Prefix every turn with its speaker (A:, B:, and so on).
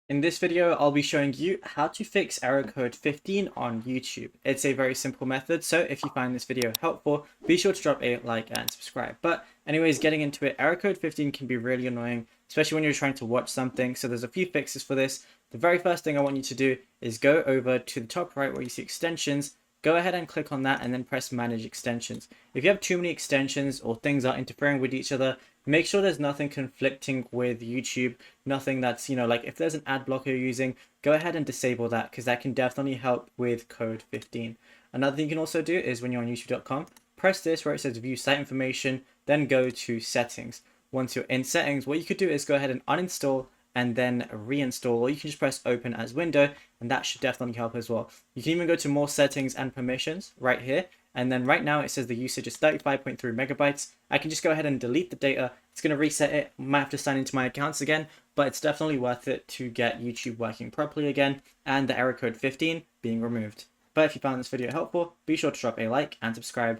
A: In this video, I'll be showing you how to fix error code 15 on YouTube. It's a very simple method, so if you find this video helpful, be sure to drop a like and subscribe. But anyways, getting into it, error code 15 can be really annoying, especially when you're trying to watch something. So there's a few fixes for this. The very first thing I want you to do is go over to the top right where you see extensions. Go ahead and click on that and then press manage extensions. If you have too many extensions or things are interfering with each other, make sure there's nothing conflicting with YouTube, nothing that's, like if there's an ad blocker you're using, go ahead and disable that because that can definitely help with code 15. Another thing you can also do is when you're on youtube.com, press this where it says view site information, then go to settings. Once you're in settings, what you could do is go ahead and uninstall and then reinstall, or you can just press open as window, and that should definitely help as well. You can even go to more settings and permissions right here, and then right now it says the usage is 35.3 megabytes. I can just go ahead and delete the data. It's going to reset it. Might have to sign into my accounts again, but it's definitely worth it to get YouTube working properly again and the error code 15 being removed. But if you found this video helpful, be sure to drop a like and subscribe.